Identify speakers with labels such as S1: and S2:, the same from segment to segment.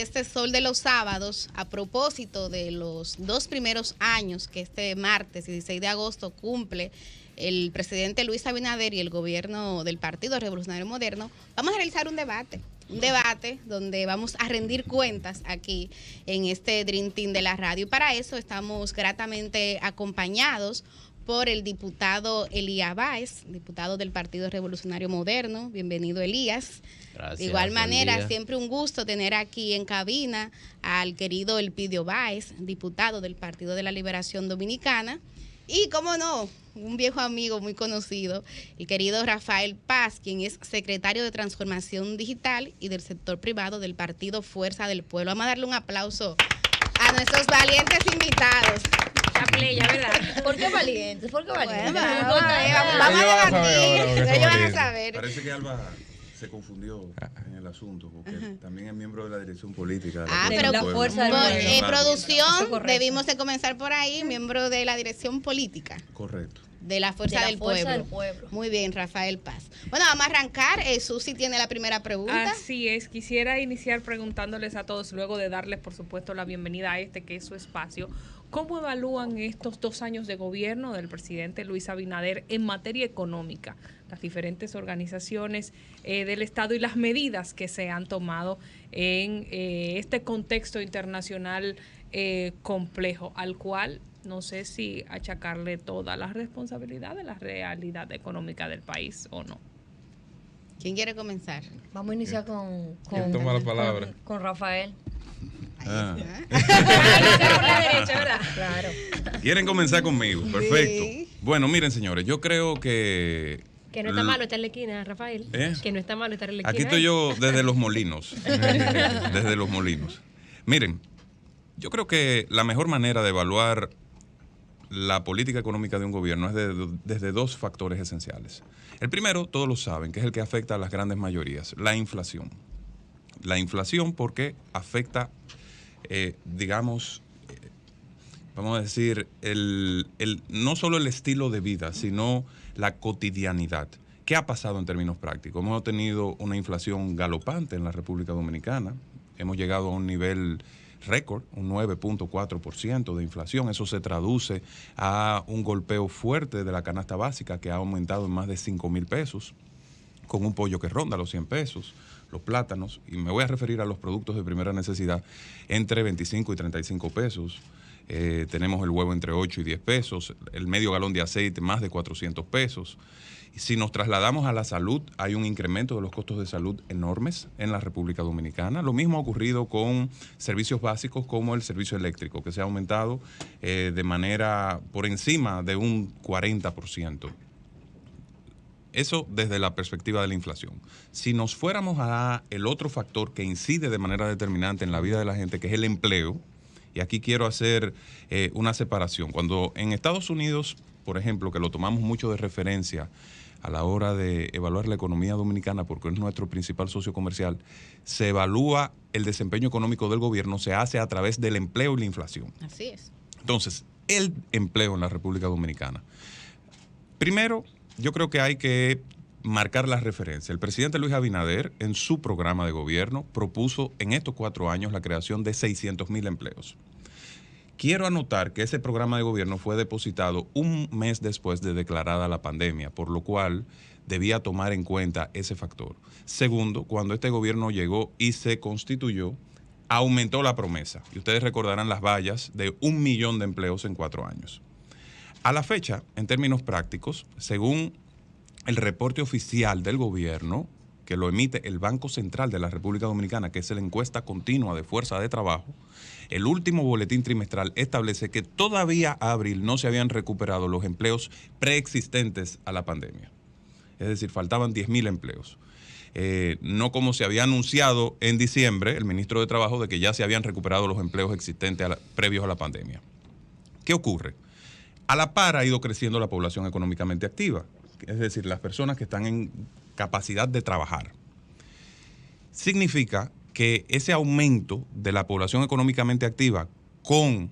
S1: de este Sol de los Sábados a propósito de los 2 primeros años que este martes 16 de agosto cumple el presidente Luis Abinader y el gobierno del Partido Revolucionario Moderno. Vamos a realizar un debate donde vamos a rendir cuentas aquí en este Dream Team de la radio. Y para eso estamos gratamente acompañados por el diputado Elías Báez, diputado del Partido Revolucionario Moderno. Bienvenido, Elías.
S2: Gracias.
S1: De igual manera, siempre un gusto tener aquí en cabina al querido Elpidio Báez, diputado del Partido de la Liberación Dominicana. Y, cómo no, un viejo amigo muy conocido, el querido Rafael Paz, quien es secretario de Transformación Digital y del sector privado del Partido Fuerza del Pueblo. Vamos a darle un aplauso a nuestros valientes invitados.
S3: Playa, ¿verdad?
S4: ¿Por qué valientes? ¿Por qué valientes?
S1: Bueno, vamos a debatir. Ellos van a saber.
S5: Parece que Alba se confundió en el asunto, porque también es miembro de la dirección política.
S1: Pero
S4: la fuerza del pueblo.
S1: Producción, debimos de comenzar por ahí, miembro de la dirección política.
S5: Correcto.
S1: De la Fuerza, del Pueblo. Muy bien, Rafael Paz. Bueno, vamos a arrancar. Susi tiene la primera pregunta.
S3: Así es. Quisiera iniciar preguntándoles a todos, luego de darles, por supuesto, la bienvenida a que es su espacio. ¿Cómo evalúan estos 2 años de gobierno del presidente Luis Abinader en materia económica? Las diferentes organizaciones del Estado y las medidas que se han tomado en este contexto internacional complejo, al cual no sé si achacarle toda la responsabilidad de la realidad económica del país o no.
S1: ¿Quién quiere comenzar?
S4: Vamos a iniciar con
S2: toma la palabra?
S4: Con Rafael.
S5: Ah.
S3: Por la derecha, ¿verdad?
S4: Claro.
S5: ¿Quieren comenzar conmigo? Perfecto.
S1: Sí.
S5: Bueno, miren, señores, yo creo que...
S4: Que no está malo estar en la esquina, Rafael. Que no está malo estar en la esquina.
S5: Aquí estoy yo desde Los Molinos. Desde Los Molinos. Miren, yo creo que la mejor manera de evaluar la política económica de un gobierno es desde 2 factores esenciales. El primero, todos lo saben, que es el que afecta a las grandes mayorías, la inflación. La inflación porque afecta, vamos a decir, no solo el estilo de vida, sino la cotidianidad. ¿Qué ha pasado en términos prácticos? Hemos tenido una inflación galopante en la República Dominicana. Hemos llegado a un nivel récord, un 9.4% de inflación. Eso se traduce a un golpeo fuerte de la canasta básica que ha aumentado en más de 5,000 pesos, con un pollo que ronda los 100 pesos, los plátanos, y me voy a referir a los productos de primera necesidad, entre 25 y 35 pesos. Tenemos el huevo entre 8 y 10 pesos, el medio galón de aceite más de 400 pesos. Y si nos trasladamos a la salud, hay un incremento de los costos de salud enormes en la República Dominicana. Lo mismo ha ocurrido con servicios básicos como el servicio eléctrico, que se ha aumentado de manera por encima de un 40%. Eso desde la perspectiva de la inflación. Si nos fuéramos a el otro factor que incide de manera determinante en la vida de la gente, que es el empleo, y aquí quiero hacer una separación. Cuando en Estados Unidos, por ejemplo, que lo tomamos mucho de referencia a la hora de evaluar la economía dominicana, porque es nuestro principal socio comercial, se evalúa el desempeño económico del gobierno, se hace a través del empleo y la inflación.
S1: Así es.
S5: Entonces, el empleo en la República Dominicana. Primero, yo creo que hay que marcar la referencia. El presidente Luis Abinader, en su programa de gobierno, propuso en estos 4 años la creación de 600,000 empleos. Quiero anotar que ese programa de gobierno fue depositado un mes después de declarada la pandemia, por lo cual debía tomar en cuenta ese factor. Segundo, cuando este gobierno llegó y se constituyó, aumentó la promesa. Y ustedes recordarán las vallas de 1 millón de empleos en 4 años. A la fecha, en términos prácticos, según el reporte oficial del gobierno, que lo emite el Banco Central de la República Dominicana, que es la encuesta continua de fuerza de trabajo, el último boletín trimestral establece que todavía a abril no se habían recuperado los empleos preexistentes a la pandemia. Es decir, faltaban 10,000 empleos. No como se había anunciado en diciembre el ministro de Trabajo de que ya se habían recuperado los empleos existentes previos a la pandemia. ¿Qué ocurre? A la par ha ido creciendo la población económicamente activa, es decir, las personas que están en capacidad de trabajar. Significa que ese aumento de la población económicamente activa con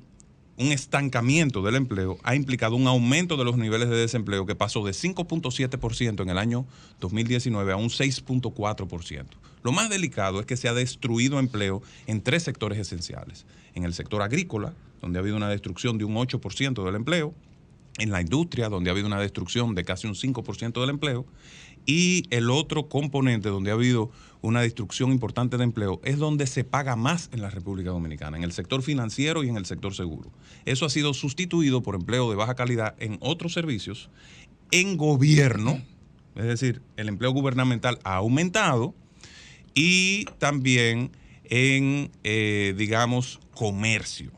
S5: un estancamiento del empleo ha implicado un aumento de los niveles de desempleo que pasó de 5.7% en el año 2019 a un 6.4%, Lo más delicado es que se ha destruido empleo en 3 sectores esenciales. En el sector agrícola, donde ha habido una destrucción de un 8% del empleo, en la industria, donde ha habido una destrucción de casi un 5% del empleo, y el otro componente donde ha habido una destrucción importante de empleo es donde se paga más en la República Dominicana, en el sector financiero y en el sector seguro. Eso ha sido sustituido por empleo de baja calidad en otros servicios, en gobierno, es decir, el empleo gubernamental ha aumentado, y también en, digamos, comercio.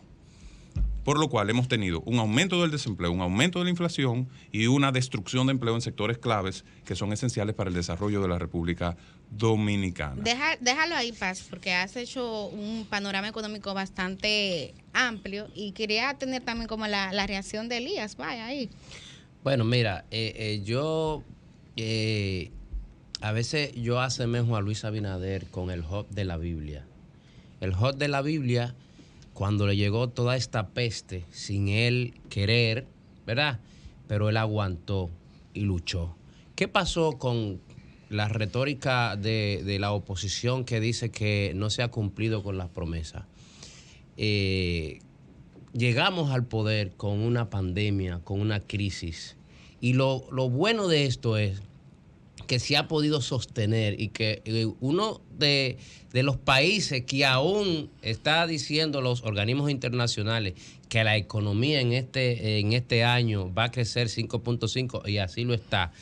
S5: Por lo cual hemos tenido un aumento del desempleo, un aumento de la inflación y una destrucción de empleo en sectores claves que son esenciales para el desarrollo de la República Dominicana.
S1: Déjalo ahí, Paz, porque has hecho un panorama económico bastante amplio y quería tener también como la reacción de Elías. Vaya ahí.
S2: Bueno, mira, yo a veces yo asemejo a Luis Abinader con el Job de la Biblia. El Job de la Biblia, cuando le llegó toda esta peste sin él querer, ¿verdad? Pero él aguantó y luchó. ¿Qué pasó con la retórica de la oposición que dice que no se ha cumplido con las promesas? Llegamos al poder con una pandemia, con una crisis. Y lo bueno de esto es que se ha podido sostener y que uno de los países que aún está diciendo los organismos internacionales que la economía en este año va a crecer 5.5 y así lo está,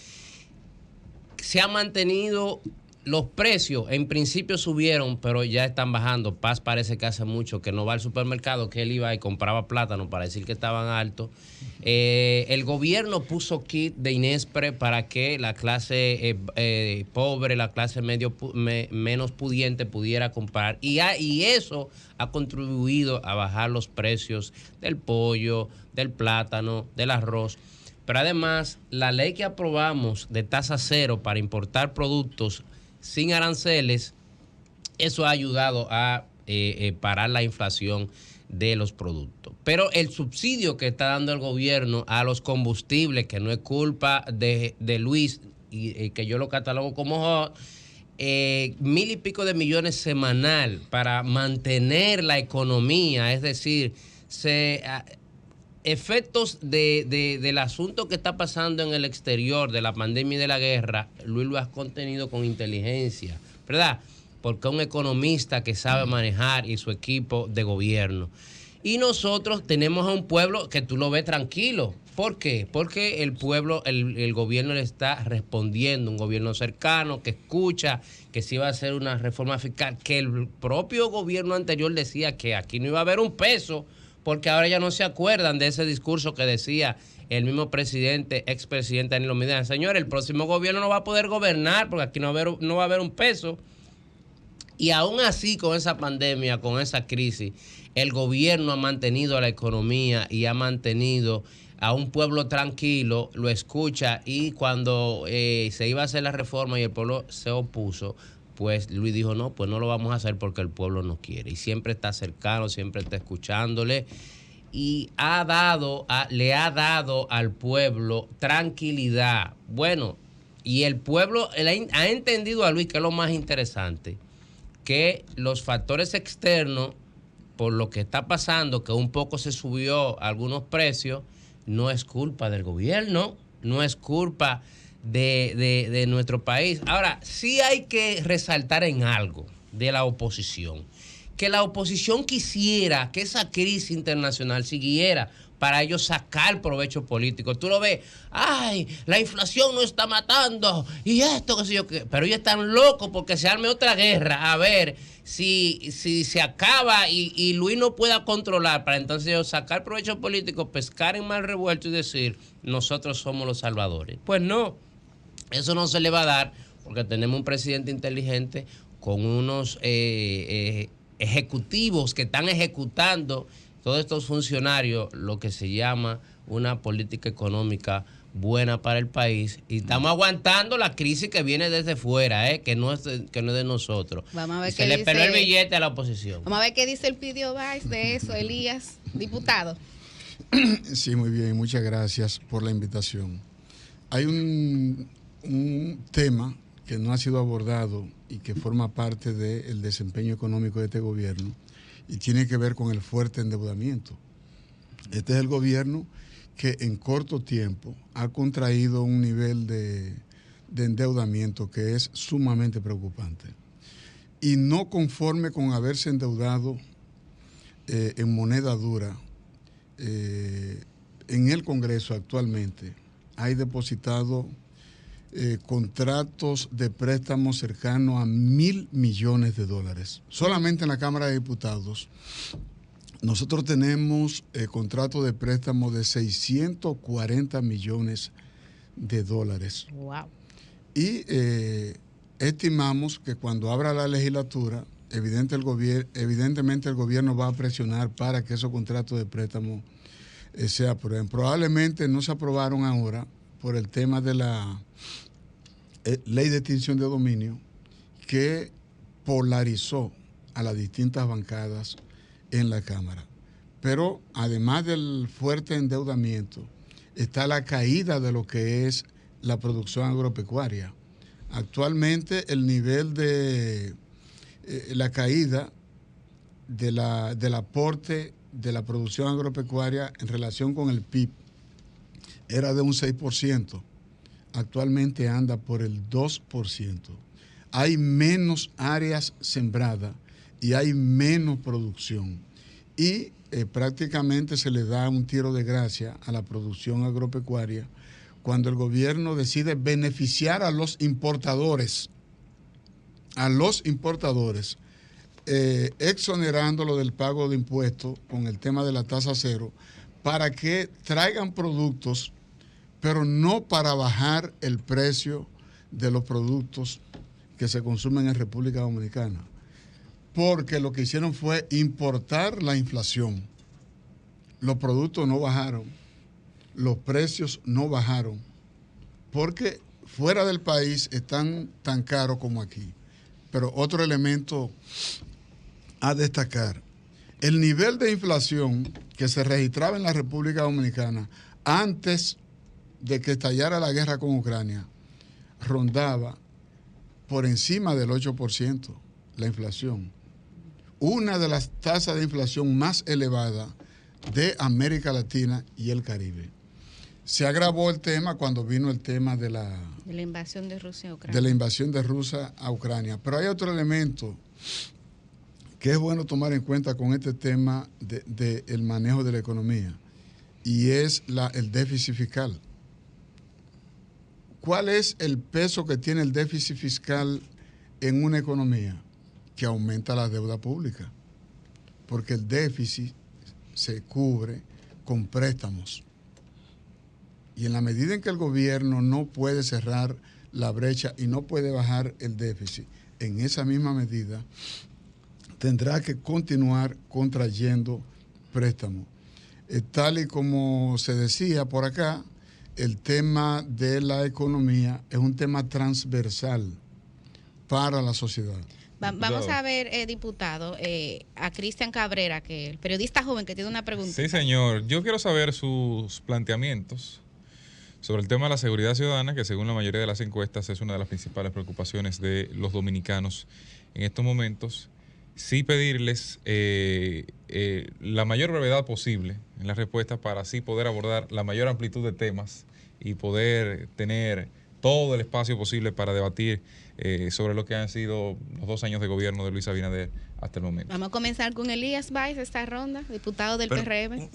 S2: se ha mantenido. Los precios en principio subieron, pero ya están bajando. Paz parece que hace mucho que no va al supermercado, que él iba y compraba plátano para decir que estaban altos. El gobierno puso kit de Inespre para que la clase pobre, la clase menos pudiente pudiera comprar. Y eso ha contribuido a bajar los precios del pollo, del plátano, del arroz. Pero además, la ley que aprobamos de tasa cero para importar productos sin aranceles, eso ha ayudado a parar la inflación de los productos. Pero el subsidio que está dando el gobierno a los combustibles, que no es culpa de Luis, y que yo lo catalogo como hot, 1,000 y pico de millones semanal para mantener la economía, es decir, efectos del asunto que está pasando en el exterior, de la pandemia y de la guerra, Luis lo has contenido con inteligencia, ¿verdad? Porque es un economista que sabe manejar y su equipo de gobierno. Y nosotros tenemos a un pueblo que tú lo ves tranquilo. ¿Por qué? Porque el pueblo, el gobierno le está respondiendo, un gobierno cercano, que escucha, que sí va a hacer una reforma fiscal, que el propio gobierno anterior decía que aquí no iba a haber un peso, porque ahora ya no se acuerdan de ese discurso que decía el mismo expresidente Danilo Medina. Señor, el próximo gobierno no va a poder gobernar porque aquí no va a haber un peso. Y aún así, con esa pandemia, con esa crisis, el gobierno ha mantenido la economía y ha mantenido a un pueblo tranquilo, lo escucha, y cuando se iba a hacer la reforma y el pueblo se opuso, pues Luis dijo, no, pues no lo vamos a hacer porque el pueblo no quiere. Y siempre está cercano, siempre está escuchándole. Y le ha dado al pueblo tranquilidad. Bueno, y el pueblo ha entendido a Luis, que es lo más interesante, que los factores externos, por lo que está pasando, que un poco se subió algunos precios, no es culpa del gobierno, no es culpa de nuestro país. Ahora, sí hay que resaltar en algo de la oposición, que la oposición quisiera que esa crisis internacional siguiera para ellos sacar provecho político. Tú lo ves, ay, la inflación nos está matando y esto, qué sé yo qué. Pero ellos están locos porque se arme otra guerra, a ver si se acaba y Luis no pueda controlar, para entonces ellos sacar provecho político, pescar en mal revuelto y decir, nosotros somos los salvadores. Pues no, eso no se le va a dar porque tenemos un presidente inteligente con unos ejecutivos que están ejecutando, todos estos funcionarios, lo que se llama una política económica buena para el país, y estamos aguantando la crisis que viene desde fuera, que no es de nosotros.
S1: Vamos a ver
S2: se le peló el billete a la oposición.
S1: Vamos a ver qué dice el Pidio Valls de eso, Elías, diputado.
S6: Sí, muy bien, muchas gracias por la invitación. Hay un tema que no ha sido abordado y que forma parte del desempeño económico de este gobierno y tiene que ver con el fuerte endeudamiento. Este es el gobierno que en corto tiempo ha contraído un nivel de endeudamiento que es sumamente preocupante. Y no conforme con haberse endeudado en moneda dura, en el Congreso actualmente hay depositado contratos de préstamos cercanos a $1.000 millones. Solamente en la Cámara de Diputados nosotros tenemos contratos de préstamos de $640 millones.
S1: Wow.
S6: Y estimamos que cuando abra la legislatura, evidentemente el gobierno va a presionar para que esos contratos de préstamo se aprueben. Probablemente no se aprobaron ahora por el tema de la ley de extinción de dominio, que polarizó a las distintas bancadas en la Cámara. Pero además del fuerte endeudamiento, está la caída de lo que es la producción agropecuaria. Actualmente el nivel de la caída del aporte de la producción agropecuaria en relación con el PIB era de un 6%. Actualmente anda por el 2%. Hay menos áreas sembradas y hay menos producción. Y prácticamente se le da un tiro de gracia a la producción agropecuaria cuando el gobierno decide beneficiar a los importadores, exonerándolo del pago de impuestos con el tema de la tasa cero, para que traigan productos, pero no para bajar el precio de los productos que se consumen en República Dominicana. Porque lo que hicieron fue importar la inflación. Los productos no bajaron, los precios no bajaron, porque fuera del país están tan caros como aquí. Pero otro elemento a destacar, el nivel de inflación que se registraba en la República Dominicana antes de que estallara la guerra con Ucrania rondaba por encima del 8% la inflación. Una de las tasas de inflación más elevadas de América Latina y el Caribe. Se agravó el tema cuando vino el tema de la
S1: invasión de Rusia a Ucrania.
S6: De la invasión de Rusia a Ucrania. Pero hay otro elemento que es bueno tomar en cuenta con este tema del manejo de la economía, y es el déficit fiscal. ¿Cuál es el peso que tiene el déficit fiscal en una economía? Que aumenta la deuda pública, porque el déficit se cubre con préstamos. Y en la medida en que el gobierno no puede cerrar la brecha y no puede bajar el déficit, en esa misma medida tendrá que continuar contrayendo préstamos. Tal y como se decía por acá, el tema de la economía es un tema transversal para la sociedad.
S1: Vamos a ver, diputado, a Cristian Cabrera, que el periodista joven que tiene una pregunta.
S7: Sí, señor. Yo quiero saber sus planteamientos sobre el tema de la seguridad ciudadana, que según la mayoría de las encuestas es una de las principales preocupaciones de los dominicanos en estos momentos. Sí pedirles la mayor brevedad posible en las respuestas para así poder abordar la mayor amplitud de temas y poder tener todo el espacio posible para debatir sobre lo que han sido los 2 años de gobierno de Luis Abinader hasta el momento.
S1: Vamos a comenzar con Elías Báez esta ronda, diputado del PRM.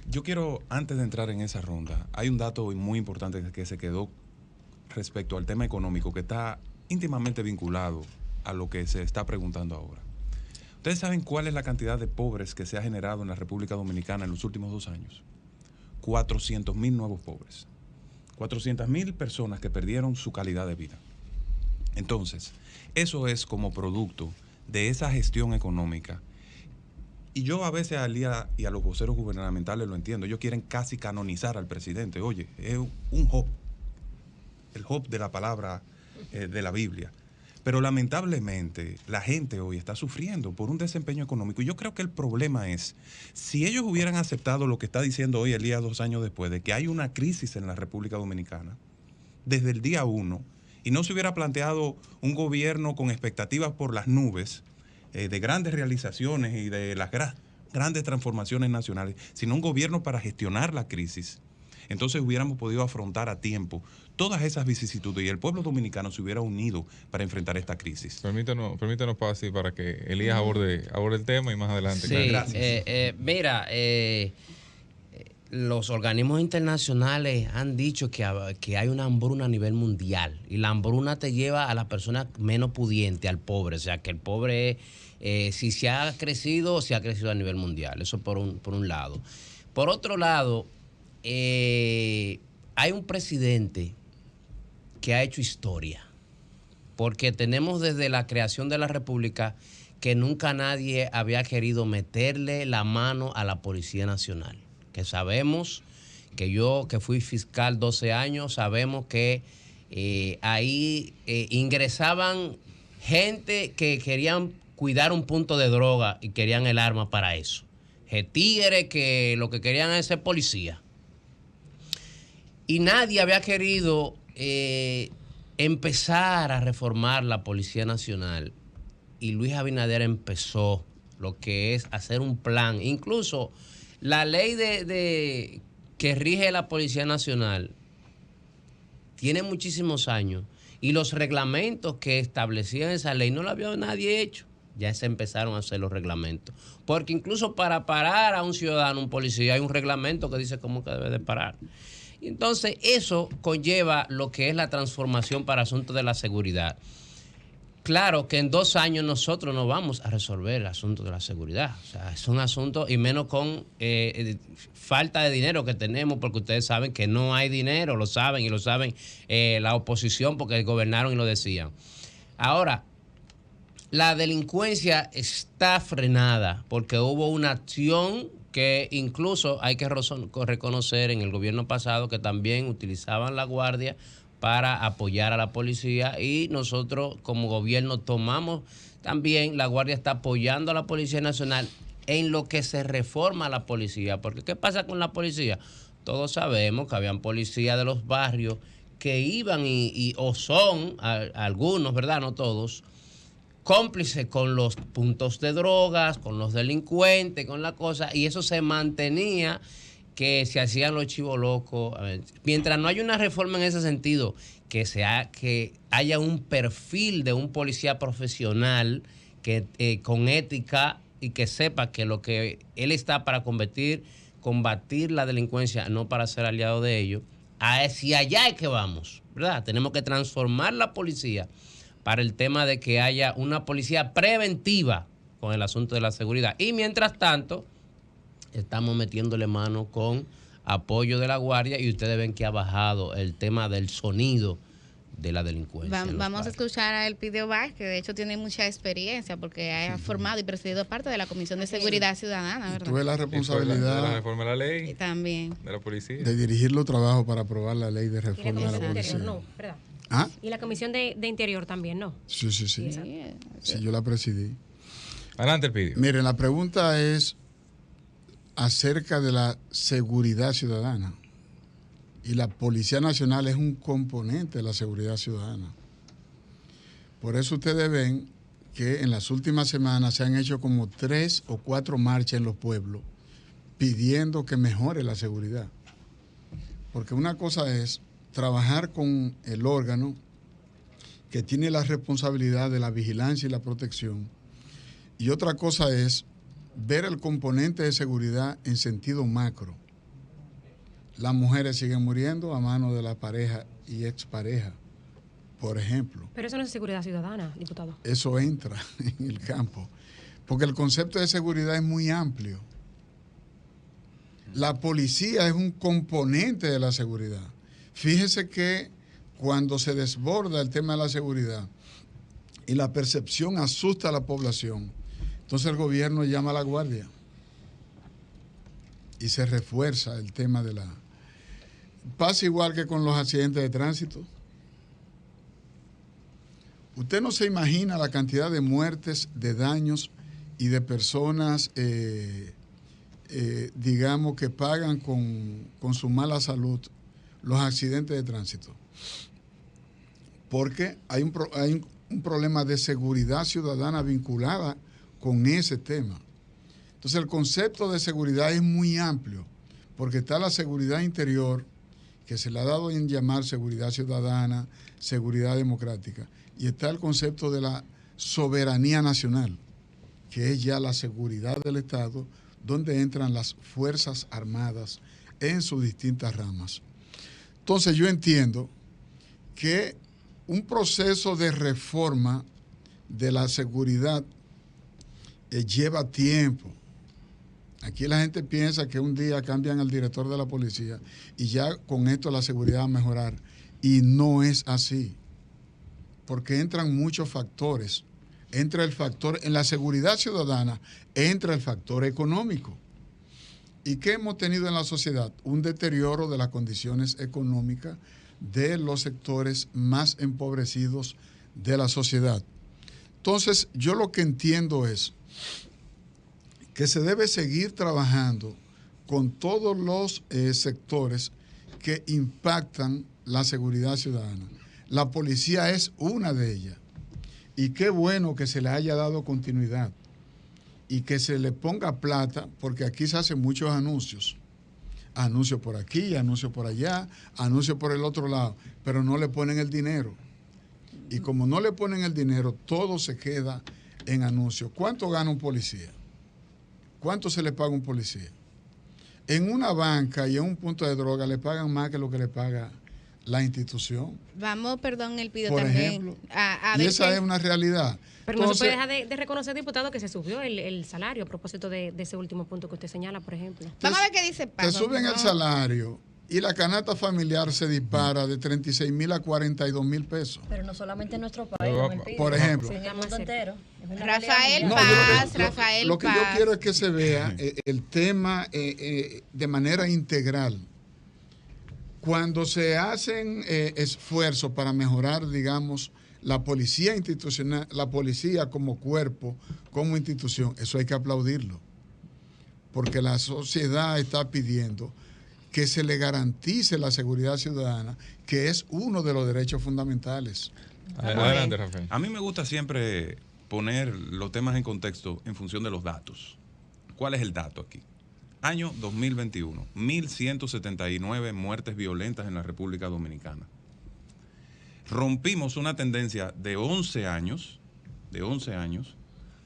S5: Yo quiero, antes de entrar en esa ronda, hay un dato muy importante que se quedó respecto al tema económico que está íntimamente vinculado a lo que se está preguntando ahora. ¿Ustedes saben cuál es la cantidad de pobres que se ha generado en la República Dominicana en los últimos 2 años? 400,000 nuevos pobres. 400,000 personas que perdieron su calidad de vida. Entonces, eso es como producto de esa gestión económica. Y yo a veces al día y a los voceros gubernamentales lo entiendo. Ellos quieren casi canonizar al presidente. Oye, es un Job. El Job de la palabra de la Biblia. Pero lamentablemente la gente hoy está sufriendo por un desempeño económico. Y yo creo que el problema es, si ellos hubieran aceptado lo que está diciendo hoy Elías 2 años después, de que hay una crisis en la República Dominicana, desde el día 1, y no se hubiera planteado un gobierno con expectativas por las nubes de grandes realizaciones y de las grandes transformaciones nacionales, sino un gobierno para gestionar la crisis, entonces hubiéramos podido afrontar a tiempo todas esas vicisitudes y el pueblo dominicano se hubiera unido para enfrentar esta crisis.
S7: Permítanos pase para que Elías aborde el tema y más adelante.
S2: Sí,
S5: gracias.
S2: Mira, los organismos internacionales han dicho que hay una hambruna a nivel mundial y la hambruna te lleva a la persona menos pudiente, al pobre, o sea que el pobre si se ha crecido a nivel mundial, eso por un lado. Por otro lado, hay un presidente que ha hecho historia, porque tenemos desde la creación de la República que nunca nadie había querido meterle la mano a la Policía Nacional. Que sabemos, que yo que fui fiscal 12 años, sabemos que ahí ingresaban gente que querían cuidar un punto de droga y querían el arma para eso. Tigres que lo que querían es ser policía. Y nadie había querido empezar a reformar la Policía Nacional. Y Luis Abinader empezó lo que es hacer un plan. Incluso la ley que rige la Policía Nacional tiene muchísimos años y los reglamentos que establecían esa ley no lo había nadie hecho. Ya se empezaron a hacer los reglamentos. Porque incluso para parar a un ciudadano, un policía, hay un reglamento que dice cómo que debe de parar. Y entonces eso conlleva lo que es la transformación para asuntos de la seguridad. Claro que en 2 años nosotros no vamos a resolver el asunto de la seguridad. O sea, es un asunto, y menos con falta de dinero que tenemos, porque ustedes saben que no hay dinero, lo saben, y lo saben la oposición, porque gobernaron y lo decían. Ahora, la delincuencia está frenada, porque hubo una acción que incluso hay que reconocer en el gobierno pasado que también utilizaban la guardia para apoyar a la policía, y nosotros como gobierno tomamos también, la Guardia está apoyando a la Policía Nacional en lo que se reforma a la policía. Porque ¿qué pasa con la policía? Todos sabemos que habían policías de los barrios que iban o son algunos, ¿verdad? No todos, cómplices con los puntos de drogas, con los delincuentes, con la cosa, y eso se mantenía, que se hacían los chivos locos. Mientras no haya una reforma en ese sentido, que haya un perfil de un policía profesional que con ética y que sepa que lo que él está para combatir la delincuencia, no para ser aliado de ellos, hacia allá es que vamos, ¿verdad? Tenemos que transformar la policía para el tema de que haya una policía preventiva con el asunto de la seguridad. Y mientras tanto, estamos metiéndole mano con apoyo de la Guardia, y ustedes ven que ha bajado el tema del sonido de la delincuencia.
S1: Vamos a escuchar a Elpidio Vázquez, que de hecho tiene mucha experiencia porque ha formado y presidido parte de la Comisión de Seguridad Ciudadana, ¿verdad?
S6: Tuve la responsabilidad
S7: de la reforma de la ley
S1: y también
S7: de la policía,
S6: de dirigir los trabajos para aprobar la ley de reforma de la policía.
S4: No, ¿verdad?
S6: ¿Ah?
S4: Y la Comisión de Interior también, ¿no?
S6: Sí. Sí, yo la presidí.
S7: Adelante, Elpidio.
S6: Miren, la pregunta es acerca de la seguridad ciudadana. Y la Policía Nacional es un componente de la seguridad ciudadana. Por eso ustedes ven que en las últimas semanas se han hecho como 3 o 4 marchas en los pueblos pidiendo que mejore la seguridad. Porque una cosa es trabajar con el órgano que tiene la responsabilidad de la vigilancia y la protección, y otra cosa es ver el componente de seguridad en sentido macro. Las mujeres siguen muriendo a manos de la pareja y expareja, por ejemplo.
S4: Pero eso no es seguridad ciudadana, diputado.
S6: Eso entra en el campo, porque el concepto de seguridad es muy amplio. La policía es un componente de la seguridad. Fíjese que cuando se desborda el tema de la seguridad y la percepción asusta a la población, entonces el gobierno llama a la Guardia y se refuerza el tema de la... Pasa igual que con los accidentes de tránsito. Usted no se imagina la cantidad de muertes, de daños y de personas, digamos, que pagan con su mala salud los accidentes de tránsito. porque hay un problema de seguridad ciudadana vinculada con ese tema. Entonces el concepto de seguridad es muy amplio, porque está la seguridad interior, que se le ha dado en llamar seguridad ciudadana, seguridad democrática, y está el concepto de la soberanía nacional, que es ya la seguridad del Estado, donde entran las Fuerzas Armadas en sus distintas ramas. Entonces yo entiendo que un proceso de reforma de la seguridad lleva tiempo. Aquí la gente piensa que un día cambian al director de la policía y ya con esto la seguridad va a mejorar. Y no es así, porque entran muchos factores. Entra el factor, en la seguridad ciudadana, entra el factor económico. ¿Y qué hemos tenido en la sociedad? Un deterioro de las condiciones económicas de los sectores más empobrecidos de la sociedad. Entonces, yo lo que entiendo es que se debe seguir trabajando con todos los sectores que impactan la seguridad ciudadana. La policía es una de ellas. Y qué bueno que se le haya dado continuidad y que se le ponga plata, porque aquí se hacen muchos anuncios. Anuncios por aquí, anuncios por allá, anuncios por el otro lado, pero no le ponen el dinero. Y como no le ponen el dinero, todo se queda en anuncios. ¿Cuánto gana un policía? ¿Cuánto se le paga a un policía? En una banca y en un punto de droga le pagan más que lo que le paga la institución.
S1: Vamos, perdón, el pido
S6: por
S1: también.
S6: Ejemplo, y esa es una realidad.
S4: Pero entonces, no se puede dejar de reconocer, diputado, que se subió el salario a propósito de ese último punto que usted señala, por ejemplo.
S1: Vamos a ver qué dice Pablo.
S6: Te suben el salario y la canasta familiar se dispara de 36,000 a 42,000 pesos.
S8: Pero no solamente en nuestro país,
S6: por ejemplo.
S8: en el mundo entero.
S1: Rafael Paz, Rafael Paz.
S6: Lo que yo quiero es que se vea el tema de manera integral. Cuando se hacen esfuerzos para mejorar, digamos, la policía institucional, la policía como cuerpo, como institución, eso hay que aplaudirlo. Porque la sociedad está pidiendo que se le garantice la seguridad ciudadana, que es uno de los derechos fundamentales.
S7: Adelante, Rafael.
S5: A mí me gusta siempre poner los temas en contexto en función de los datos. ¿Cuál es el dato aquí? Año 2021, 1.179 muertes violentas en la República Dominicana. Rompimos una tendencia de 11 años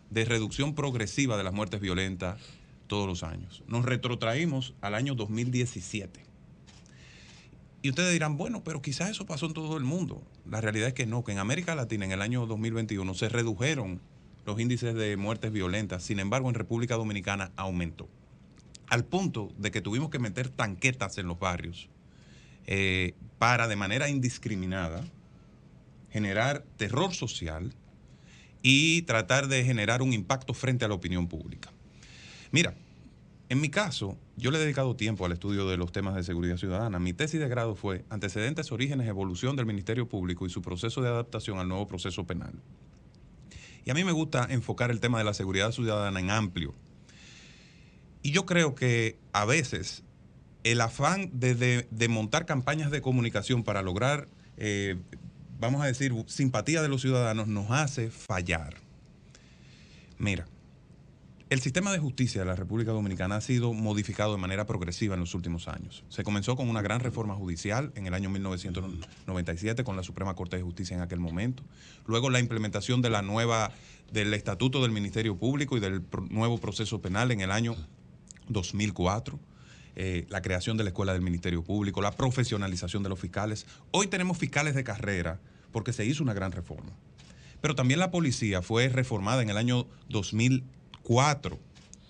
S5: de reducción progresiva de las muertes violentas todos los años. Nos retrotraímos al año 2017. Y ustedes dirán, bueno, pero quizás eso pasó en todo el mundo. La realidad es que no, que en América Latina en el año 2021 se redujeron los índices de muertes violentas. Sin embargo, en República Dominicana aumentó. Al punto de que tuvimos que meter tanquetas en los barrios para, de manera indiscriminada, generar terror social y tratar de generar un impacto frente a la opinión pública. Mira, en mi caso, yo le he dedicado tiempo al estudio de los temas de seguridad ciudadana. Mi tesis de grado fue Antecedentes, Orígenes, Evolución del Ministerio Público y su proceso de adaptación al nuevo proceso penal. Y a mí me gusta enfocar el tema de la seguridad ciudadana en amplio. Y yo creo que a veces el afán de montar campañas de comunicación para lograr, vamos a decir, simpatía de los ciudadanos nos hace fallar. Mira, el sistema de justicia de la República Dominicana ha sido modificado de manera progresiva en los últimos años. Se comenzó con una gran reforma judicial en el año 1997 con la Suprema Corte de Justicia en aquel momento. Luego la implementación de del Estatuto del Ministerio Público y del nuevo proceso penal en el año 2004, la creación de la Escuela del Ministerio Público, la profesionalización de los fiscales. Hoy tenemos fiscales de carrera porque se hizo una gran reforma. Pero también la policía fue reformada en el año 2004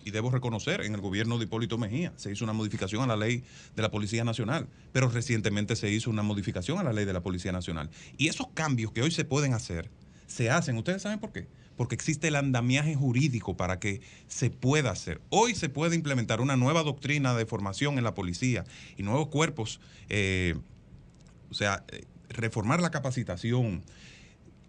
S5: y debo reconocer, en el gobierno de Hipólito Mejía se hizo una modificación a la ley de la Policía Nacional, pero recientemente se hizo una modificación a la ley de la Policía Nacional. Y esos cambios que hoy se pueden hacer, se hacen. ¿Ustedes saben por qué? Porque existe el andamiaje jurídico para que se pueda hacer. Hoy se puede implementar una nueva doctrina de formación en la policía y nuevos cuerpos, reformar la capacitación,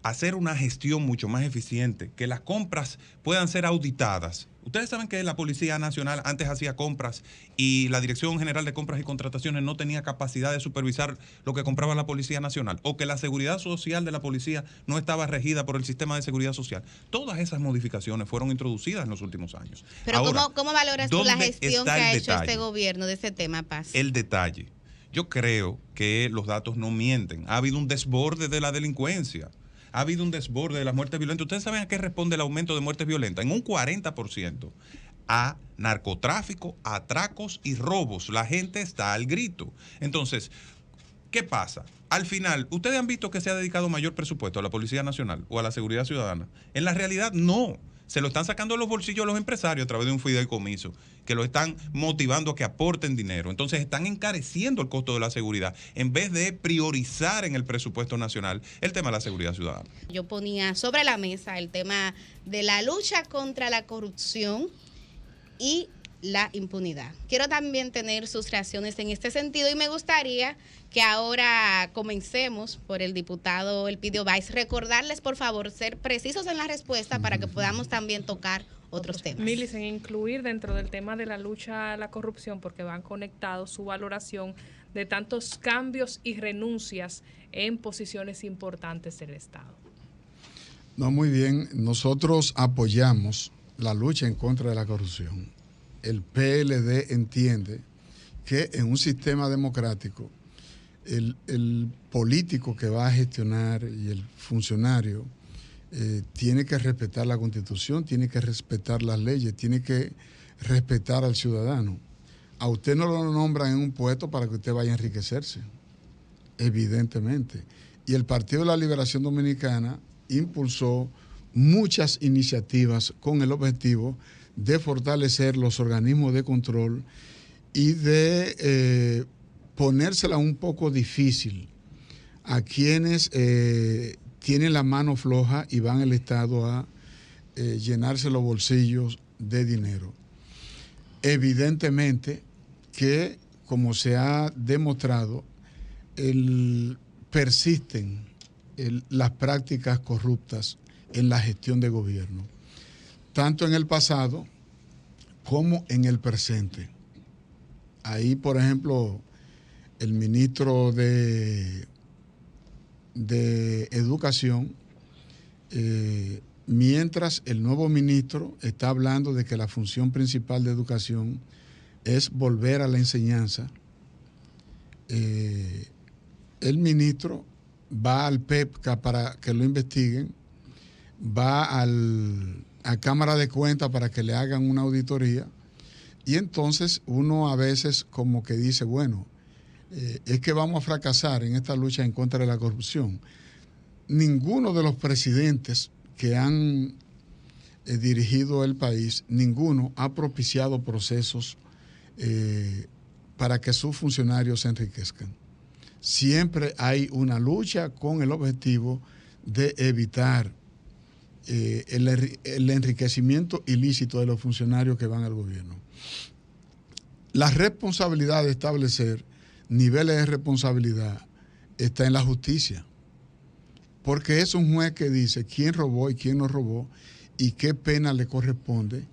S5: hacer una gestión mucho más eficiente, que las compras puedan ser auditadas. Ustedes saben que la Policía Nacional antes hacía compras y la Dirección General de Compras y Contrataciones no tenía capacidad de supervisar lo que compraba la Policía Nacional, o que la seguridad social de la policía no estaba regida por el sistema de seguridad social. Todas esas modificaciones fueron introducidas en los últimos años.
S1: Pero
S5: ahora,
S1: ¿cómo valoras tú la
S5: ¿dónde
S1: gestión que
S5: está el
S1: ha hecho
S5: detalle?
S1: este gobierno de ese tema, Paz?
S5: El detalle. Yo creo que los datos no mienten. Ha habido un desborde de la delincuencia. Ha habido un desborde de las muertes violentas. ¿Ustedes saben a qué responde el aumento de muertes violentas? En un 40% a narcotráfico, atracos y robos. La gente está al grito. Entonces, ¿qué pasa? Al final, ¿ustedes han visto que se ha dedicado mayor presupuesto a la Policía Nacional o a la Seguridad Ciudadana? En la realidad, no. Se lo están sacando de los bolsillos los empresarios a través de un fideicomiso, que lo están motivando a que aporten dinero. Entonces están encareciendo el costo de la seguridad en vez de priorizar en el presupuesto nacional el tema de la seguridad ciudadana.
S1: Yo ponía sobre la mesa el tema de la lucha contra la corrupción y la impunidad. Quiero también tener sus reacciones en este sentido y me gustaría que ahora comencemos por el diputado Elpidio Báez. Recordarles, por favor, ser precisos en la respuesta para que podamos también tocar otros temas.
S3: Milicen, incluir dentro del tema de la lucha a la corrupción, porque van conectados su valoración de tantos cambios y renuncias en posiciones importantes del Estado.
S6: No, muy bien. Nosotros apoyamos la lucha en contra de la corrupción. El PLD entiende que en un sistema democrático el político que va a gestionar y el funcionario tiene que respetar la Constitución, tiene que respetar las leyes, tiene que respetar al ciudadano. A usted no lo nombran en un puesto para que usted vaya a enriquecerse, evidentemente. Y el Partido de la Liberación Dominicana impulsó muchas iniciativas con el objetivo de fortalecer los organismos de control y de ponérsela un poco difícil a quienes tienen la mano floja y van al Estado a llenarse los bolsillos de dinero. Evidentemente que, como se ha demostrado, persisten las prácticas corruptas en la gestión de gobierno, tanto en el pasado como en el presente. Ahí, por ejemplo, el ministro de Educación, mientras el nuevo ministro está hablando de que la función principal de educación es volver a la enseñanza, el ministro va al PEPCA para que lo investiguen, va a Cámara de Cuentas para que le hagan una auditoría, y entonces uno a veces como que dice, bueno, es que vamos a fracasar en esta lucha en contra de la corrupción. Ninguno de los presidentes que han dirigido el país, ninguno ha propiciado procesos para que sus funcionarios se enriquezcan. Siempre hay una lucha con el objetivo de evitar el enriquecimiento ilícito de los funcionarios que van al gobierno. La responsabilidad de establecer niveles de responsabilidad está en la justicia, porque es un juez que dice quién robó y quién no robó y qué pena le corresponde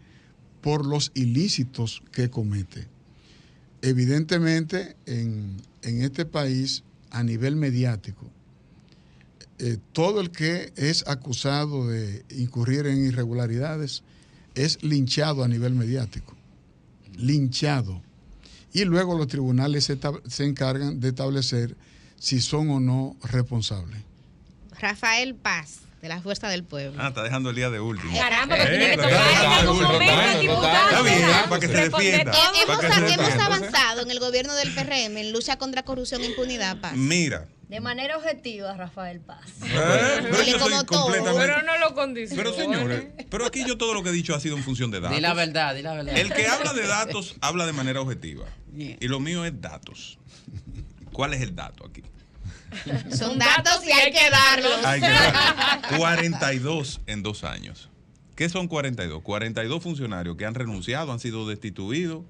S6: por los ilícitos que comete. Evidentemente, en este país, a nivel mediático, todo el que es acusado de incurrir en irregularidades es linchado a nivel mediático, linchado. Y luego los tribunales se encargan de establecer si son o no responsables.
S1: Rafael Paz, de la Fuerza del Pueblo.
S5: Está dejando el día de último.
S4: Caramba, que tiene que tocar
S7: está
S4: en algún
S7: bien,
S4: momento el diputado.
S5: Está bien, para que se defienda.
S1: Hemos avanzado en el gobierno del PRM en lucha contra corrupción e impunidad, Paz.
S5: Mira.
S8: De manera objetiva, Rafael Paz.
S5: Pero yo soy
S1: como todo.
S5: completamente...
S3: Pero no lo condiciona.
S5: Pero señores, pero aquí yo todo lo que he dicho ha sido en función de datos.
S2: Di la verdad, di la verdad.
S5: El que habla de datos habla de manera objetiva. Y lo mío es datos. ¿Cuál es el dato aquí?
S1: Son datos y hay que darlos.
S5: Hay que dar 42 en 2 años. ¿Qué son 42? 42 funcionarios que han renunciado, han sido destituidos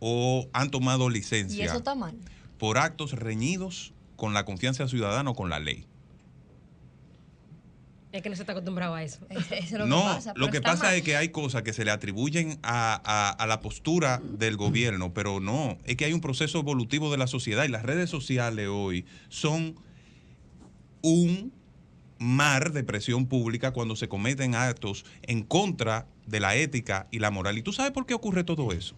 S5: o han tomado licencia.
S8: Y eso está mal.
S5: Por actos reñidos con la confianza ciudadana o con la ley.
S4: Es que no se está acostumbrado a eso.
S8: Eso es lo
S5: No,
S8: que pasa.
S5: lo
S8: pero
S5: que
S8: está
S5: pasa
S8: mal.
S5: es que hay cosas que se le atribuyen a la postura del gobierno, pero no, es que hay un proceso evolutivo de la sociedad y las redes sociales hoy son un mar de presión pública cuando se cometen actos en contra de la ética y la moral. ¿Y tú sabes por qué ocurre todo eso?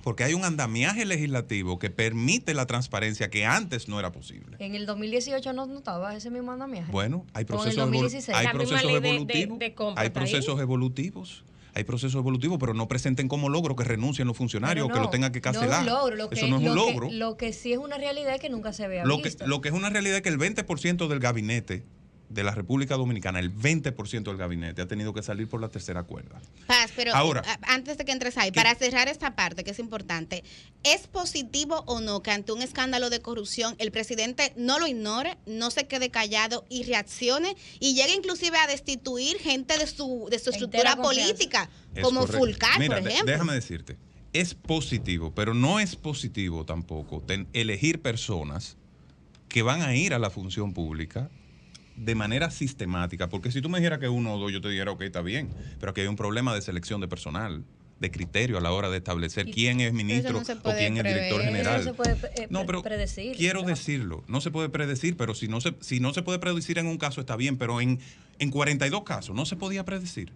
S5: Porque hay un andamiaje legislativo que permite la transparencia que antes no era posible.
S8: En el 2018 no estaba ese mismo andamiaje.
S5: Bueno, hay
S8: Con el
S5: procesos,
S8: 2016.
S5: hay
S4: La misma
S5: procesos
S4: ley de
S5: evolutivos,
S4: compra
S5: hay
S4: está ahí.
S5: procesos evolutivos. Hay procesos evolutivos, pero no presenten como logro que renuncien los funcionarios
S8: Pero
S5: o que
S8: no,
S5: lo tengan que
S8: no es
S5: cancelar.
S8: un logro.
S5: Eso no es un logro.
S8: Lo que sí es una realidad es que nunca se había
S5: Lo
S8: visto.
S5: que es una realidad es que el 20% del gabinete de la República Dominicana, el 20% del gabinete ha tenido que salir por la tercera cuerda.
S1: Paz, pero
S5: Ahora,
S1: antes de que entres ahí, para cerrar esta parte que es importante, ¿es positivo o no que ante un escándalo de corrupción el presidente no lo ignore, no se quede callado y reaccione y llegue inclusive a destituir gente de su estructura política,
S5: Es
S1: como
S5: correcto.
S1: Fulcar,
S5: Mira,
S1: por ejemplo?
S5: déjame decirte, es positivo, pero no es positivo tampoco elegir personas que van a ir a la función pública de manera sistemática, porque si tú me dijeras que uno o dos, yo te dijera, ok, está bien, pero aquí hay un problema de selección de personal, de criterio a la hora de establecer quién es ministro
S1: no se
S5: o
S1: puede
S5: quién es director
S1: prever.
S5: general.
S8: Eso no se puede
S5: No, pero
S8: predecir.
S5: quiero decirlo, no se puede predecir, pero si no se puede predecir en un caso está bien, pero en 42 casos no se podía predecir.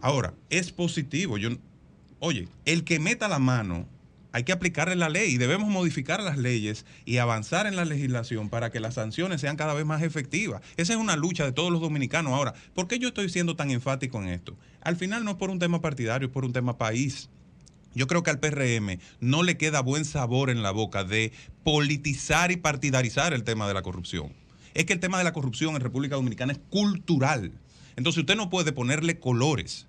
S5: Ahora, es positivo. Oye, el que meta la mano, hay que aplicarle la ley y debemos modificar las leyes y avanzar en la legislación para que las sanciones sean cada vez más efectivas. Esa es una lucha de todos los dominicanos. Ahora, ¿por qué yo estoy siendo tan enfático en esto? Al final no es por un tema partidario, es por un tema país. Yo creo que al PRM no le queda buen sabor en la boca de politizar y partidarizar el tema de la corrupción. Es que el tema de la corrupción en República Dominicana es cultural. Entonces usted no puede ponerle colores.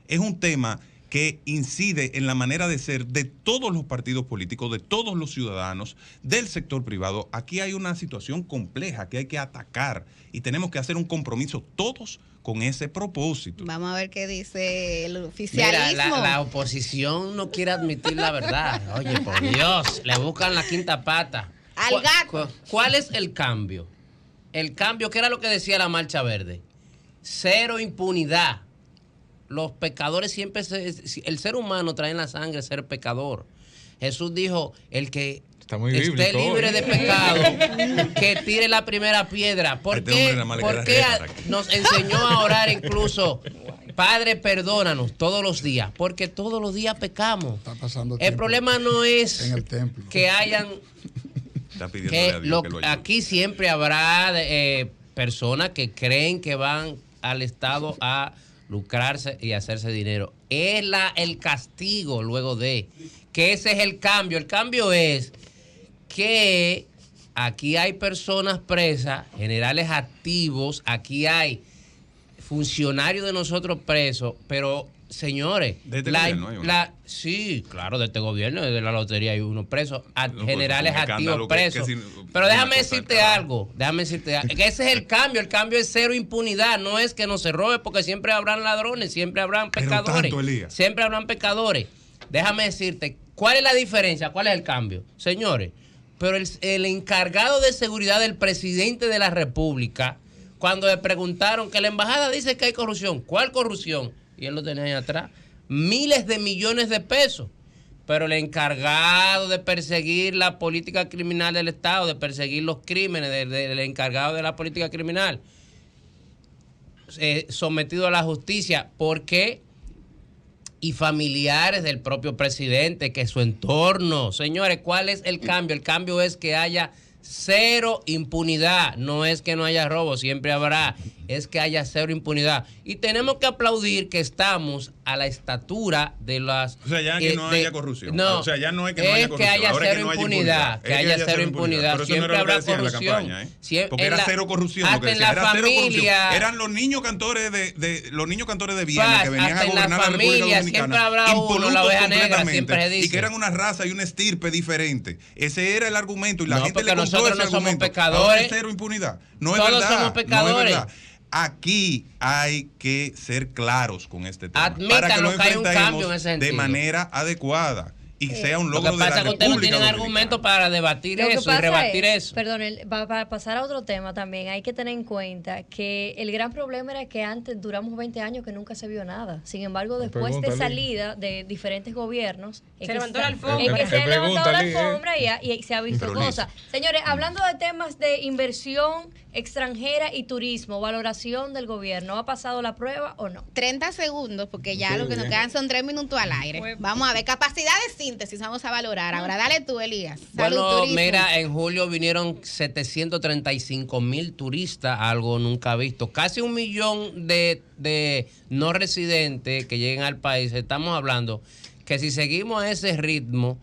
S5: Es un tema que incide en la manera de ser de todos los partidos políticos, de todos los ciudadanos, del sector privado. Aquí hay una situación compleja que hay que atacar y tenemos que hacer un compromiso todos con ese propósito.
S1: Vamos a ver qué dice el oficialismo.
S2: Mira, la oposición no quiere admitir la verdad. Oye, por Dios, le buscan la quinta pata.
S1: Al gato.
S2: ¿Cuál es el cambio? El cambio, ¿qué era lo que decía la Marcha Verde? Cero impunidad. Los pecadores siempre, el ser humano trae en la sangre ser pecador. Jesús dijo, el que esté libre de pecado, que tire la primera piedra. ¿Por qué nos enseñó a orar incluso? Padre, perdónanos todos los días, porque todos los días pecamos.
S6: Está pasando
S2: El problema no es
S6: en el templo.
S2: que hayan... Aquí siempre habrá personas que creen que van al Estado a lucrarse y hacerse dinero. Es el castigo luego de que ese es el cambio. El cambio es que aquí hay personas presas, generales activos, aquí hay funcionarios de nosotros presos, pero señores,
S5: de este gobierno hay uno.
S2: Sí, claro, de este gobierno, de la lotería hay unos presos, generales
S5: pues,
S2: activos presos. Pero déjame decirte algo, que ese es el cambio es cero impunidad, no es que no se robe, porque siempre habrán ladrones, siempre habrán pecadores, siempre habrán pecadores. Déjame decirte, ¿cuál es la diferencia? ¿Cuál es el cambio? Señores, pero el encargado de seguridad del presidente de la República, cuando le preguntaron que la embajada dice que hay corrupción, ¿cuál corrupción? Y él lo tenía ahí atrás, miles de millones de pesos. Pero el encargado de perseguir la política criminal del Estado, de perseguir los crímenes, del encargado de la política criminal, sometido a la justicia, ¿por qué? Y familiares del propio presidente, que su entorno. Señores, ¿cuál es el cambio? El cambio es que haya cero impunidad. No es que no haya robo, siempre habrá. Es que haya cero impunidad. Y tenemos que aplaudir que estamos a la estatura de las...
S5: O sea, ya que no haya corrupción.
S2: No,
S5: o sea, ya no es que no haya corrupción.
S2: Que haya
S5: ahora
S2: cero
S5: que no haya
S2: impunidad. Que haya cero impunidad.
S5: Pero
S2: siempre
S5: no
S2: habrá
S5: en
S2: corrupción.
S5: La campaña, Porque era cero corrupción.
S2: Hasta en la familia.
S5: Eran los niños cantores de Viena que venían a gobernar la República Dominicana.
S2: Siempre habrá uno, la oveja negra, siempre se dice.
S5: Y que eran una raza y una estirpe diferente. Ese era el argumento. Y la gente le compró ese
S2: no somos
S5: argumento.
S2: pecadores.
S5: Cero impunidad. No es
S2: Todos
S5: verdad.
S2: somos pecadores.
S5: No es verdad. Aquí hay que ser claros con este tema.
S2: Admítanlo,
S5: para que lo
S2: que hay un cambio en
S5: enfrentemos
S2: ese sentido.
S5: de manera adecuada. y sea un
S2: Lo
S5: logro
S2: que
S5: de la
S2: pasa es que ustedes no
S5: República
S2: tienen
S5: Dominicana.
S2: argumentos para debatir
S8: Lo que
S2: eso y
S8: pasa
S2: rebatir
S8: es,
S2: eso.
S8: Perdón, para pasar a otro tema también, hay que tener en cuenta que el gran problema era que antes duramos 20 años que nunca se vio nada. Sin embargo, después de
S7: Pregúntale.
S8: salida de diferentes gobiernos, es
S4: Se
S8: que
S4: levantó
S8: se-
S4: la alfombra.
S8: es que se ha levantado la
S7: Pregúntale,
S8: alfombra y se ha visto
S5: Pero, Liz.
S8: cosas. Señores, hablando de temas de inversión extranjera y turismo, valoración del gobierno, ¿ha pasado la prueba o no?
S1: 30 segundos, porque ya
S7: Sí,
S1: lo que nos
S7: bien.
S1: quedan son 3 minutos al aire.
S3: Pues-
S1: Vamos a ver, capacidad de síntesis vamos a valorar. Ahora dale tú, Elías. Salud,
S2: Bueno,
S1: turismo.
S2: mira, en julio vinieron 735,000 turistas, algo nunca visto. Casi 1 millón de no residentes que lleguen al país. Estamos hablando que si seguimos a ese ritmo,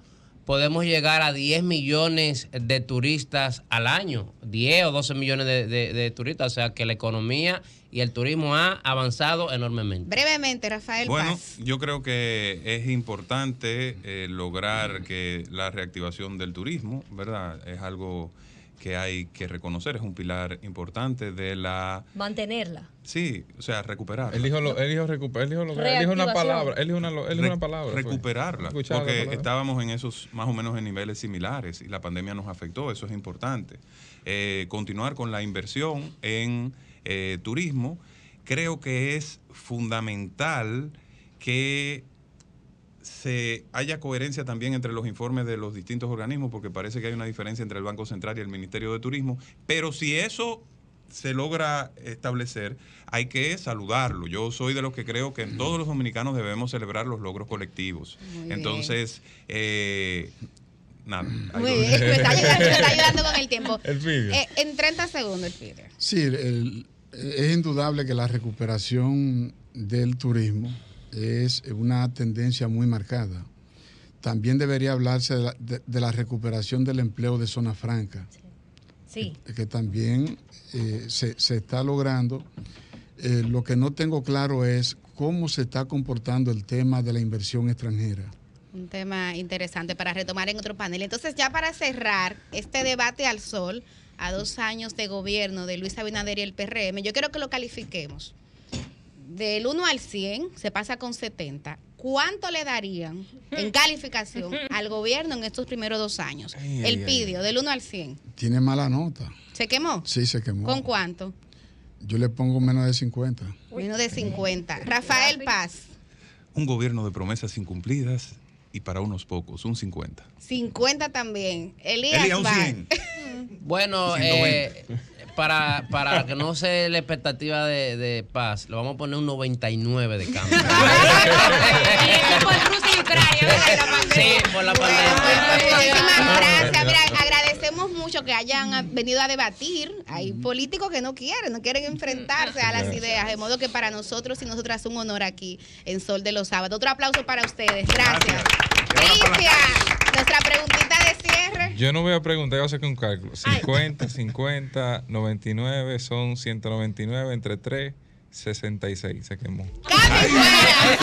S2: podemos llegar a 10 millones de turistas al año. 10 o 12 millones de turistas. O sea que la economía y el turismo ha avanzado enormemente.
S1: Brevemente, Rafael
S5: Bueno,
S1: Paz.
S5: yo creo que es importante lograr que la reactivación del turismo, ¿verdad? Es algo que hay que reconocer, es un pilar importante de la...
S8: Mantenerla.
S5: Sí, o sea, recuperarla.
S7: Él dijo una
S8: Reactivación.
S7: palabra. Él dijo una palabra. fue.
S5: Recuperarla,
S7: Escuchaba la
S5: porque
S7: palabra.
S5: estábamos en esos más o menos en niveles similares y la pandemia nos afectó, eso es importante. Continuar con la inversión en turismo, creo que es fundamental que se haya coherencia también entre los informes de los distintos organismos, porque parece que hay una diferencia entre el Banco Central y el Ministerio de Turismo, pero si eso se logra establecer, hay que saludarlo. Yo soy de los que creo que todos los dominicanos debemos celebrar los logros colectivos.
S1: Muy bien.
S5: Entonces, nada. ahí
S1: Muy
S5: lo
S1: bien,
S5: dejo.
S1: me está ayudando con el tiempo.
S7: El Fidio.
S1: En 30 segundos, el Fidio.
S6: Sí, es indudable que la recuperación del turismo es una tendencia muy marcada. También debería hablarse de la recuperación del empleo de zona franca,
S8: Sí.
S6: que también se está logrando. Lo que no tengo claro es cómo se está comportando el tema de la inversión extranjera.
S1: Un tema interesante para retomar en otro panel. Entonces, ya para cerrar este debate al sol, a 2 años de gobierno de Luis Abinader y el PRM, yo quiero que lo califiquemos. Del 1 al 100, se pasa con 70. ¿Cuánto le darían en calificación al gobierno en estos primeros 2 años?
S5: Ay,
S1: El
S5: ay,
S1: Pidio, del 1 al 100.
S6: Tiene mala nota.
S1: ¿Se quemó?
S6: Sí, se quemó.
S1: ¿Con cuánto?
S6: Yo le pongo menos de 50.
S1: Menos de 50. Rafael Paz,
S5: Un gobierno de promesas incumplidas y para unos pocos, un 50.
S1: 50 también. Elías
S5: Elías, un
S1: Paz.
S5: 100.
S2: Bueno,
S5: 120.
S2: para que no sea la expectativa de Paz, lo vamos a poner un 99 de cambio.
S4: Y el tiempo de Rusia y Ucrania, ¿verdad? La pandemia.
S2: Sí, por la pandemia.
S1: Muchísimas gracias. Mira, agradecemos mucho que hayan venido a debatir. Hay políticos que no quieren enfrentarse a las ideas, de modo que para nosotros y nosotras es un honor aquí en Sol de los Sábados. Otro aplauso para ustedes. Gracias. Cristian, nuestra preguntita de cierre.
S7: Yo no voy a preguntar, voy a hacer un cálculo. 50, 99 son 199 entre 3, 66. Se quemó.
S1: ¡Cambio fuera!